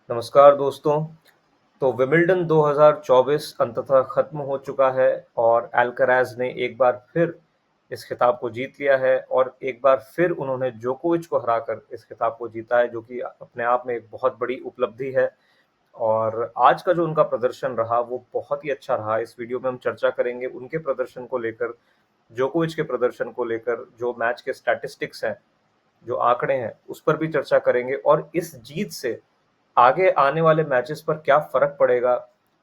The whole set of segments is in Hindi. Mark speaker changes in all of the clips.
Speaker 1: नमस्कार दोस्तों। तो विंबलडन 2024 अंततः खत्म हो चुका है और अल्कराज ने एक बार फिर इस खिताब को जीत लिया है और एक बार फिर उन्होंने जोकोविच को हराकर इस खिताब को जीता है, जो कि अपने आप में एक बहुत बड़ी उपलब्धि है। और आज का जो उनका प्रदर्शन रहा वो बहुत ही अच्छा रहा। इस वीडियो में हम चर्चा करेंगे उनके प्रदर्शन को लेकर, जोकोविच के प्रदर्शन को लेकर, जो मैच के स्टैटिस्टिक्स हैं, जो आंकड़े हैं, उस पर भी चर्चा करेंगे और इस जीत से आगे आने वाले मैचेस पर क्या फ़र्क पड़ेगा,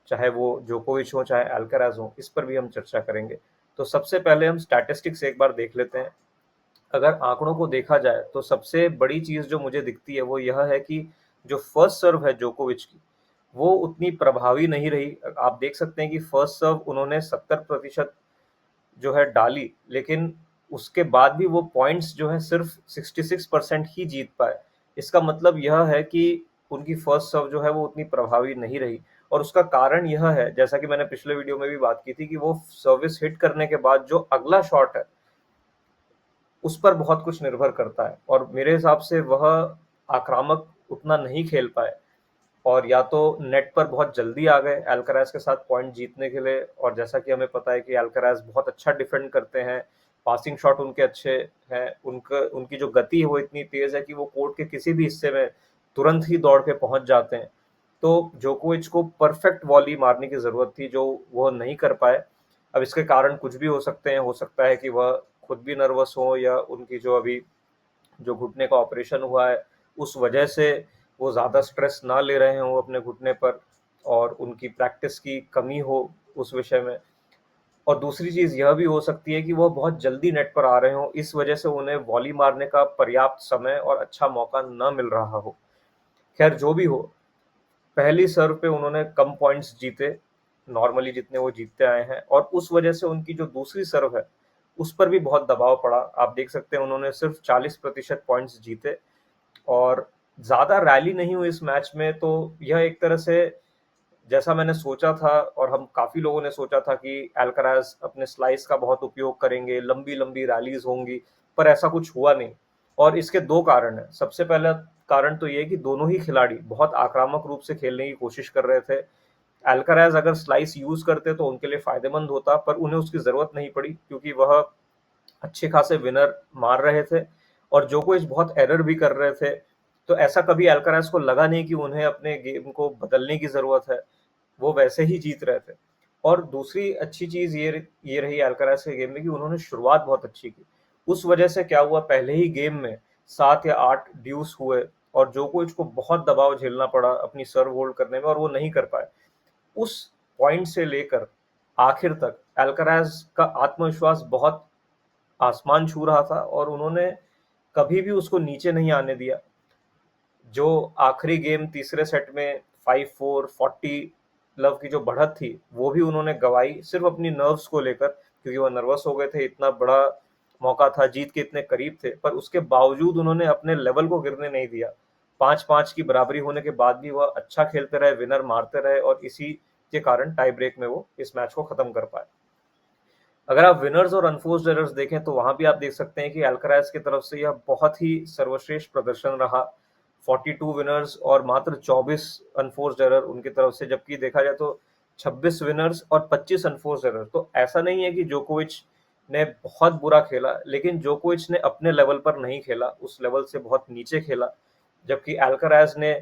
Speaker 1: चाहे वो जोकोविच हो, चाहे अल्कराज हो, इस पर भी हम चर्चा करेंगे। तो सबसे पहले हम स्टैटिस्टिक्स एक बार देख लेते हैं। अगर आंकड़ों को देखा जाए तो सबसे बड़ी चीज़ जो मुझे दिखती है वो यह है कि जो फर्स्ट सर्व है जोकोविच की, वो उतनी प्रभावी नहीं रही। आप देख सकते हैं कि फर्स्ट सर्व उन्होंने 70% जो है डाली, लेकिन उसके बाद भी वो पॉइंट्स जो है सिर्फ 66% ही जीत पाए। इसका मतलब यह है कि उनकी फर्स्ट सर्व जो है वो उतनी प्रभावी नहीं रही और उसका कारण यह है, जैसा कि मैंने पिछले वीडियो में भी बात की थी, कि वो सर्विस हिट करने के बाद जो अगला शॉट है उस पर बहुत कुछ निर्भर करता है और मेरे हिसाब से वह आक्रामक उतना नहीं खेल पाए और या तो नेट पर बहुत जल्दी आ गए अल्कराज के साथ पॉइंट जीतने के लिए। और जैसा कि हमें पता है कि अल्कराज बहुत अच्छा डिफेंड करते हैं, पासिंग शॉट उनके अच्छे हैं, उनकी जो गति है वो इतनी तेज है कि वो कोर्ट के किसी भी हिस्से में तुरंत ही दौड़ के पहुंच जाते हैं। तो जोकोविच को परफेक्ट वॉली मारने की जरूरत थी, जो वह नहीं कर पाए। अब इसके कारण कुछ भी हो सकते हैं, हो सकता है कि वह खुद भी नर्वस हो या उनकी जो अभी जो घुटने का ऑपरेशन हुआ है उस वजह से वो ज़्यादा स्ट्रेस ना ले रहे हों अपने घुटने पर और उनकी प्रैक्टिस की कमी हो उस विषय में। और दूसरी चीज़ यह भी हो सकती है कि वो बहुत जल्दी नेट पर आ रहे हों, इस वजह से उन्हें वॉली मारने का पर्याप्त समय और अच्छा मौका न मिल रहा हो। खैर जो भी हो, पहली सर्व पे उन्होंने कम पॉइंट्स जीते, नॉर्मली जितने वो जीतते आए हैं, और उस वजह से उनकी जो दूसरी सर्व है उस पर भी बहुत दबाव पड़ा। आप देख सकते हैं उन्होंने सिर्फ 40% पॉइंट्स जीते और ज़्यादा रैली नहीं हुई इस मैच में। तो यह एक तरह से, जैसा मैंने सोचा था और हम काफ़ी लोगों ने सोचा था, कि अल्कराज अपने स्लाइस का बहुत उपयोग करेंगे, लंबी लंबी रैलीज होंगी, पर ऐसा कुछ हुआ नहीं। और इसके दो कारण हैं। सबसे पहला कारण तो ये है कि दोनों ही खिलाड़ी बहुत आक्रामक रूप से खेलने की कोशिश कर रहे थे। अल्कराज अगर स्लाइस यूज करते तो उनके लिए फायदेमंद होता, पर उन्हें उसकी जरूरत नहीं पड़ी क्योंकि वह अच्छे खासे विनर मार रहे थे और जोकोविच बहुत एरर भी कर रहे थे। तो ऐसा कभी अल्कराज को लगा नहीं कि उन्हें अपने गेम को बदलने की ज़रूरत है, वो वैसे ही जीत रहे थे। और दूसरी अच्छी चीज़ ये रही अल्कराज के गेम में कि उन्होंने शुरुआत बहुत अच्छी की। उस वजह से क्या हुआ, पहले ही गेम में 7 या 8 ड्यूस हुए और जोकोविच को बहुत दबाव झेलना पड़ा अपनी सर्व होल्ड करने में और वो नहीं कर पाए। उस पॉइंट से लेकर आखिर तक अल्कराज का आत्मविश्वास बहुत आसमान छू रहा था और उन्होंने कभी भी उसको नीचे नहीं आने दिया। जो आखिरी गेम तीसरे सेट में 5-4 40 लव की जो बढ़त थी वो भी उन्होंने गवाई सिर्फ अपनी नर्व्स को लेकर, क्योंकि वो नर्वस हो गए थे। इतना बड़ा मौका था, जीत के इतने करीब थे, पर उसके बावजूद उन्होंने अपने लेवल को गिरने नहीं दिया। 5-5 की बराबरी होने के बाद भी वह अच्छा खेलते रहे, विनर मारते रहे और इसी के कारण टाई ब्रेक में वो इस मैच को खत्म कर पाए। अगर आप विनर्स और अनफोर्स्ड एरर्स देखें तो वहां भी आप देख सकते हैं कि अल्कराज की तरफ से यह बहुत ही सर्वश्रेष्ठ प्रदर्शन रहा। 42 विनर्स और मात्र 24 अनफोर्स्ड एरर उनकी तरफ से, जबकि देखा जाए तो 26 विनर्स और 25 अनफोर्स्ड एरर। तो ऐसा नहीं है कि जोकोविच ने बहुत बुरा खेला, लेकिन जोकोविच ने अपने लेवल पर नहीं खेला, उस लेवल से बहुत नीचे खेला, जबकि अल्कराज ने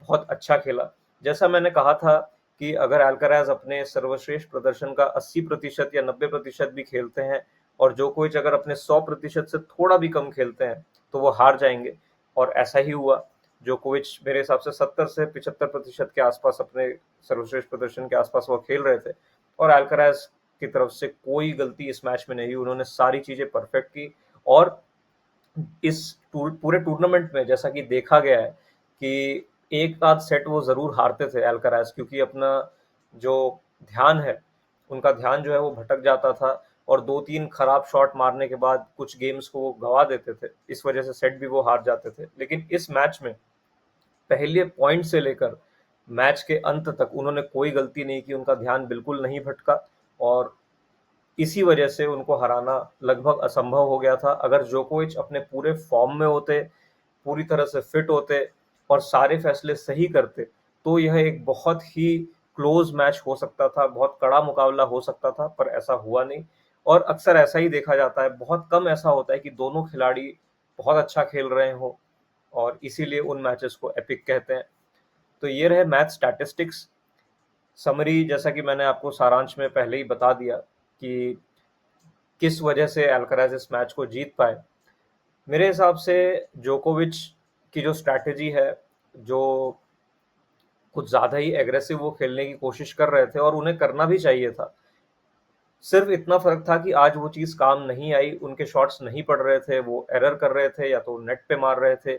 Speaker 1: बहुत अच्छा खेला। जैसा मैंने कहा था कि अगर अल्कराज अपने सर्वश्रेष्ठ प्रदर्शन का 80% या 90% भी खेलते हैं और जोकोविच अगर अपने 100% से थोड़ा भी कम खेलते हैं तो वो हार जाएंगे, और ऐसा ही हुआ। जोकोविच मेरे हिसाब से 70 से 75% के आसपास अपने सर्वश्रेष्ठ प्रदर्शन के आसपास वो खेल रहे थे और अल्कराज की तरफ से कोई गलती इस मैच में नहीं, उन्होंने सारी चीजें परफेक्ट की। और इस पूरे टूर्नामेंट में जैसा कि देखा गया है कि एक आध सेट वो ज़रूर हारते थे अल्कराज, क्योंकि अपना जो ध्यान है, उनका ध्यान जो है वो भटक जाता था और 2-3 खराब शॉट मारने के बाद कुछ गेम्स को वो गवा देते थे, इस वजह से सेट भी वो हार जाते थे। लेकिन इस मैच में पहले पॉइंट से लेकर मैच के अंत तक उन्होंने कोई गलती नहीं की, उनका ध्यान बिल्कुल नहीं भटका और इसी वजह से उनको हराना लगभग असंभव हो गया था। अगर जोकोविच अपने पूरे फॉर्म में होते, पूरी तरह से फिट होते और सारे फैसले सही करते, तो यह एक बहुत ही क्लोज मैच हो सकता था, बहुत कड़ा मुकाबला हो सकता था, पर ऐसा हुआ नहीं। और अक्सर ऐसा ही देखा जाता है, बहुत कम ऐसा होता है कि दोनों खिलाड़ी बहुत अच्छा खेल रहे हो और इसीलिए उन मैचेस को एपिक कहते हैं। तो ये रहे मैच स्टैटिस्टिक्स। समरी जैसा कि मैंने आपको सारांश में पहले ही बता दिया कि किस वजह से अल्कराज इस मैच को जीत पाए। मेरे हिसाब से जोकोविच की जो स्ट्रैटेजी है, जो कुछ ज़्यादा ही एग्रेसिव वो खेलने की कोशिश कर रहे थे और उन्हें करना भी चाहिए था। सिर्फ इतना फ़र्क था कि आज वो चीज़ काम नहीं आई, उनके शॉट्स नहीं पड़ रहे थे, वो एरर कर रहे थे या तो नेट पे मार रहे थे।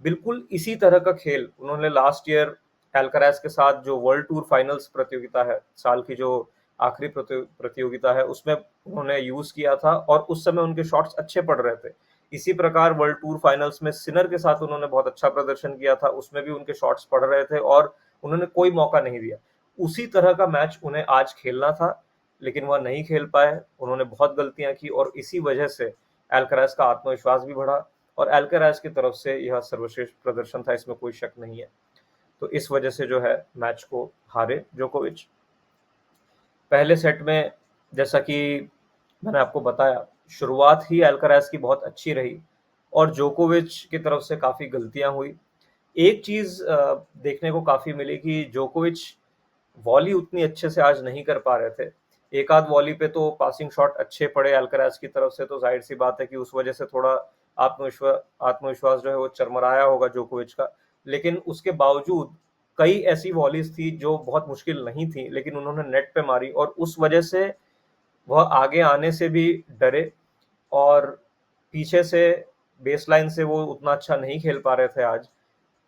Speaker 1: बिल्कुल इसी तरह का खेल उन्होंने लास्ट ईयर अल्कराज के साथ जो वर्ल्ड टूर फाइनल्स प्रतियोगिता है, साल की जो आखिरी प्रतियोगिता है, उसमें उन्होंने यूज़ किया था और उस समय उनके शॉट्स अच्छे पड़ रहे थे। इसी प्रकार वर्ल्ड टूर फाइनल्स में सिनर के साथ उन्होंने बहुत अच्छा प्रदर्शन किया था, उसमें भी उनके शॉट्स पड़ रहे थे और उन्होंने कोई मौका नहीं दिया। उसी तरह का मैच उन्हें आज खेलना था, लेकिन वह नहीं खेल पाए। उन्होंने बहुत गलतियां की और इसी वजह से अल्कराज का आत्मविश्वास भी बढ़ा और अल्कराज की तरफ से यह सर्वश्रेष्ठ प्रदर्शन था, इसमें कोई शक नहीं है। तो इस वजह से जो है मैच को हारे जोकोविच। पहले सेट में जैसा कि मैंने आपको बताया, शुरुआत ही अल्कराज की बहुत अच्छी रही और जोकोविच की तरफ से काफ़ी गलतियां हुई। एक चीज़ देखने को काफ़ी मिली कि जोकोविच वॉली उतनी अच्छे से आज नहीं कर पा रहे थे। एक आध वॉली पे तो पासिंग शॉट अच्छे पड़े अल्कराज की तरफ से, तो जाहिर सी बात है कि उस वजह से थोड़ा आत्मविश्वास जो है वो चरमराया होगा जोकोविच का। लेकिन उसके बावजूद कई ऐसी वॉलीज थी जो बहुत मुश्किल नहीं थी, लेकिन उन्होंने नेट पे मारी और उस वजह से वह आगे आने से भी डरे और पीछे से बेसलाइन से वो उतना अच्छा नहीं खेल पा रहे थे आज।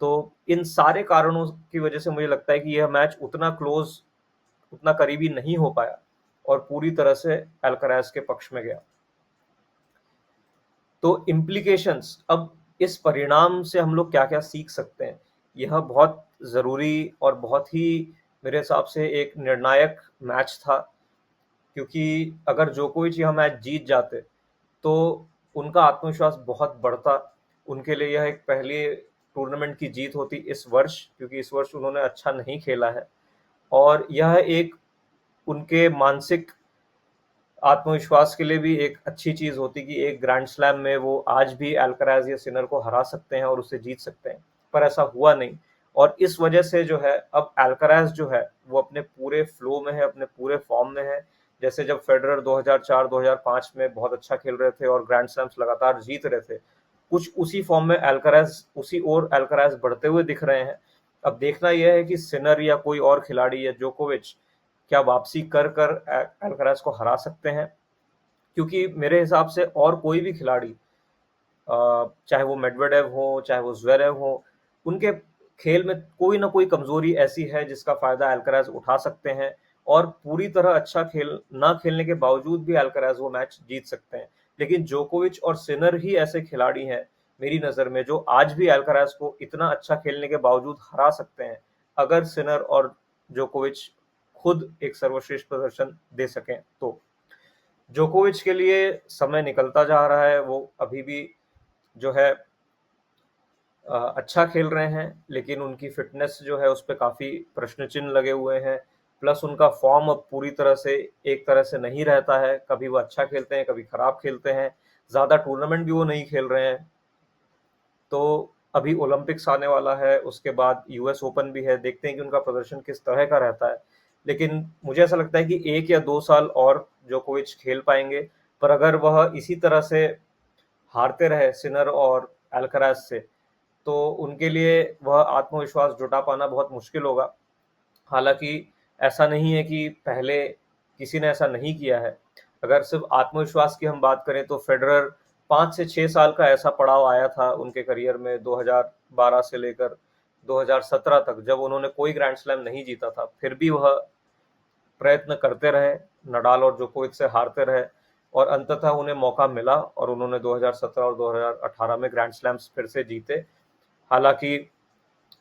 Speaker 1: तो इन सारे कारणों की वजह से मुझे लगता है कि यह मैच उतना क्लोज, उतना करीबी नहीं हो पाया और पूरी तरह से अल्कराज के पक्ष में गया। तो इम्प्लीकेशंस, अब इस परिणाम से हम लोग क्या क्या सीख सकते हैं, यह बहुत ज़रूरी और बहुत ही मेरे हिसाब से एक निर्णायक मैच था। क्योंकि अगर जोकोविच यह मैच जीत जाते तो उनका आत्मविश्वास बहुत बढ़ता। उनके लिए यह एक पहली टूर्नामेंट की जीत होती इस वर्ष, क्योंकि इस वर्ष उन्होंने अच्छा नहीं खेला है और यह एक उनके मानसिक आत्मविश्वास के लिए भी एक अच्छी चीज़ होती कि एक ग्रैंड स्लैम में वो आज भी अल्कराज या सिनर को हरा सकते हैं और उससे जीत सकते हैं, पर ऐसा हुआ नहीं। और इस वजह से जो है अब अल्कराज जो है वो अपने पूरे फ्लो में है, अपने पूरे फॉर्म में है। जैसे जब फेडरर 2004-2005 में बहुत अच्छा खेल रहे थे और ग्रैंड स्लैम्स लगातार जीत रहे थे, कुछ उसी फॉर्म में अल्कराज, उसी ओर अल्कराज बढ़ते हुए दिख रहे हैं। अब देखना यह है कि सिनर या कोई और खिलाड़ी या जोकोविच क्या वापसी कर कर अल्कराज को हरा सकते हैं। क्योंकि मेरे हिसाब से और कोई भी खिलाड़ी, चाहे वो मेडवेडेव हो, चाहे वो ज़्वेरेव हो, उनके खेल में कोई ना कोई कमजोरी ऐसी है जिसका फायदा अल्कराज उठा सकते हैं और पूरी तरह अच्छा खेल ना खेलने के बावजूद भी अल्कराज वो मैच जीत सकते हैं। लेकिन जोकोविच और सिनर ही ऐसे खिलाड़ी हैं मेरी नज़र में जो आज भी अल्कराज को इतना अच्छा खेलने के बावजूद हरा सकते हैं, अगर सिनर और जोकोविच खुद एक सर्वश्रेष्ठ प्रदर्शन दे सकें तो। जोकोविच के लिए समय निकलता जा रहा है, वो अभी भी जो है अच्छा खेल रहे हैं, लेकिन उनकी फिटनेस जो है उस पर काफ़ी प्रश्न चिन्ह लगे हुए हैं। प्लस उनका फॉर्म अब पूरी तरह से एक तरह से नहीं रहता है, कभी वो अच्छा खेलते हैं, कभी खराब खेलते हैं। ज़्यादा टूर्नामेंट भी वो नहीं खेल रहे हैं। तो अभी ओलंपिक्स आने वाला है, उसके बाद यूएस ओपन भी है, देखते हैं कि उनका प्रदर्शन किस तरह का रहता है। लेकिन मुझे ऐसा लगता है कि 1 या 2 साल और जोकोविच खेल पाएंगे, पर अगर वह इसी तरह से हारते रहे सिनर और अल्कराज से, तो उनके लिए वह आत्मविश्वास जुटा पाना बहुत मुश्किल होगा। हालांकि ऐसा नहीं है कि पहले किसी ने ऐसा नहीं किया है। अगर सिर्फ आत्मविश्वास की हम बात करें तो फेडरर 5 से 6 साल का ऐसा पड़ाव आया था उनके करियर में, 2012 से लेकर 2017 तक, जब उन्होंने कोई ग्रैंड स्लैम नहीं जीता था, फिर भी वह प्रयत्न करते रहे, नडाल और जोकोविच से हारते रहे और अंततः उन्हें मौका मिला और उन्होंने 2017 और 2018 में ग्रैंड स्लैम्स फिर से जीते। हालांकि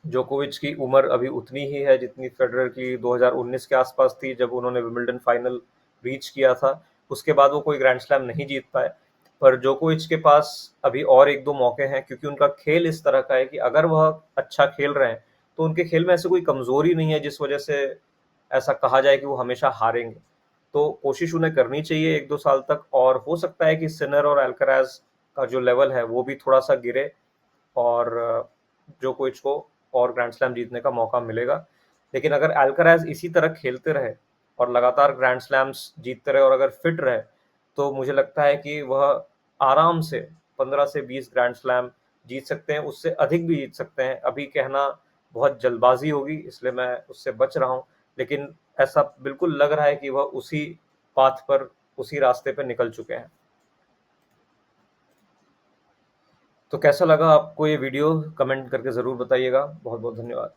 Speaker 1: जोकोविच की उम्र अभी उतनी ही है जितनी फेडरर की 2019 के आसपास थी, जब उन्होंने विंबलडन फाइनल रीच किया था। उसके बाद वो कोई ग्रैंड स्लैम नहीं जीत पाए। पर जोकोविच के पास अभी और 1-2 मौके हैं, क्योंकि उनका खेल इस तरह का है कि अगर वह अच्छा खेल रहे हैं तो उनके खेल में ऐसी कोई कमज़ोरी नहीं है जिस वजह से ऐसा कहा जाए कि वो हमेशा हारेंगे। तो कोशिश उन्हें करनी चाहिए 1-2 साल तक, और हो सकता है कि सिनर और अल्कराज का जो लेवल है वो भी थोड़ा-सा गिरे और जोकोविच को और ग्रैंड स्लैम जीतने का मौका मिलेगा। लेकिन अगर अल्कराज इसी तरह खेलते रहे और लगातार ग्रैंड स्लैम्स जीतते रहे और अगर फिट रहे, तो मुझे लगता है कि वह आराम से 15 से 20 ग्रैंड स्लैम जीत सकते हैं, उससे अधिक भी जीत सकते हैं। अभी कहना बहुत जल्दबाजी होगी, इसलिए मैं उससे बच रहा हूँ, लेकिन ऐसा बिल्कुल लग रहा है कि वह उसी पाथ पर, उसी रास्ते पे निकल चुके हैं। तो कैसा लगा आपको ये वीडियो? कमेंट करके ज़रूर बताइएगा। बहुत-बहुत धन्यवाद।